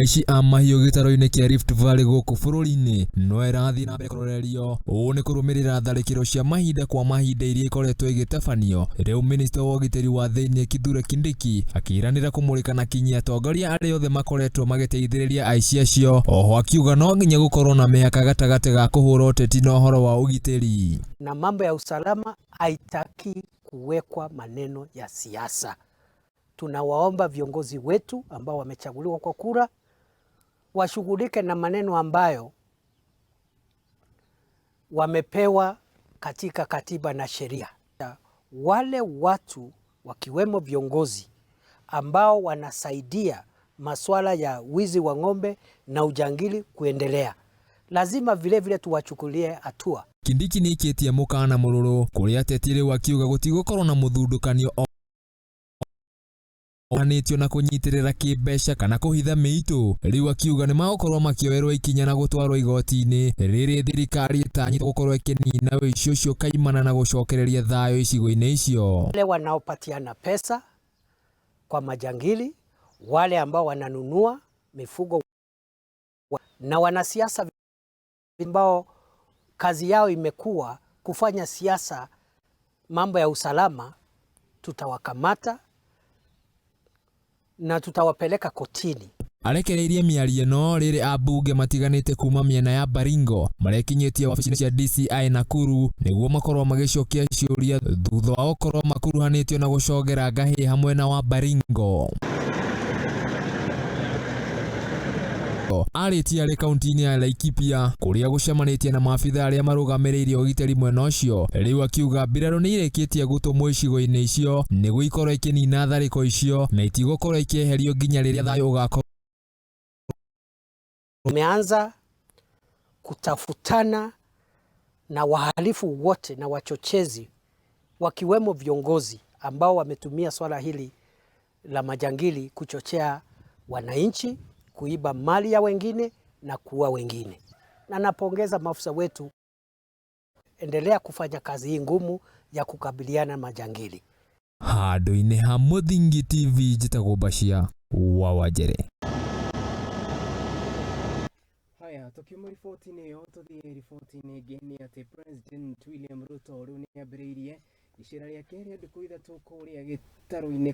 Aici a mahiũ gĩtaro-inĩ kĩa Rift Valley gũkũ bũrũri-inĩ no ĩrathiĩ na mbere kũrorerio ũũ nĩ kũrũmĩrĩra tharĩkĩro cia mahinda kwa mahinda iria ikoretwo igĩtabanio. Rĩu minista wa ũgitĩri wa thĩinĩ Kithure Kindiki akĩranĩra kũmũrĩka na kinyi atongoria arĩa othe makoretwo magĩteithĩrĩria aici acio. Oho akiuga no nginya gũkorwo na mĩhaka gatagatĩ ga kũhũra ũteti na ũhoro wa ũgitĩri. Na mambo ya usalama haitaki kuwekwa maneno ya siasa. Tunawaomba viongozi wetu ambao wamechaguliwa kwa kura washughulike na maneno ambayo wamepewa katika katiba na sheria. Wale watu wakiwemo viongozi ambao wanasaidia masuala ya wizi wa ng'ombe na ujangili kuendelea, lazima vile tuwachukulie hatua. Kindiki nĩ ikĩtie mũkana mũrũrũ kũrĩa ateti rĩu akiuga gũtigũkorwo na mũthundũkanio ohanĩtio na kũnyitĩrĩra kĩmbeca kana kũhitha mĩitũ. Rĩu akiuga nĩ magũkorwo makĩoerwo ikinya na gũtwarwo igoti-inĩ rĩrĩ thirikari ĩtanyĩtwo gũkorwo ĩkĩnina ũici ũcio kaimana na gũcokereria thayũ icigo-inĩ icio. Wale wanaopatiana pesa kwa majangili, wale ambao wananunua mifugo na wanasiasa ambao kazi yao imekuwa kufanya siasa mambo ya usalama, tutawakamata na tutawapeleka kotini. Arekereirie mĩario ĩno rĩrĩ ambunge matiganĩte kuma mĩena ya Baringo marekinyĩtie wabici-inĩ cia DCI Nakuru nĩguo makorwo magĩcokia ciũria thutha wa gũkorwo makuruhanĩtio na gũcogera ngahĩ hamwe na wa Baringo. Arĩtie arĩ kaunti-inĩ ya Laikipia kũrĩa gũcemanĩtie na maabitha arĩa marũgamĩrĩire ũgitĩri mwena ũcio. Rĩu akiuga mbirarũ nĩ irĩkĩtie gũtũmwo icigo-inĩ icio nĩguo ikorwo ikĩnina tharĩko icio na itigũkorwo ikĩeherio nginya rĩrĩa thayũ ũgakorwo. Tumeanza kutafutana na wahalifu wote na wachochezi wakiwemo viongozi ambao wametumia swala hili la majangili kuchochea wananchi, kuiba mali ya wengine na kuua wengine. Na napongeza maafisa wetu, endelea kufanya kazi hii ngumu ya kukabiliana na majangili. Handũ-inĩ ha Mũthingi TV njĩtagwo Bashia wa Wanjere. Haya, tukiuma riboti-inĩ ĩyo tuthiĩ riboti-inĩ ĩngĩ nĩ atĩ President William Ruto rĩu nĩ ambĩrĩirie icera rĩake rĩa thikũ ithatũ kũrĩa gĩtarũ-inĩ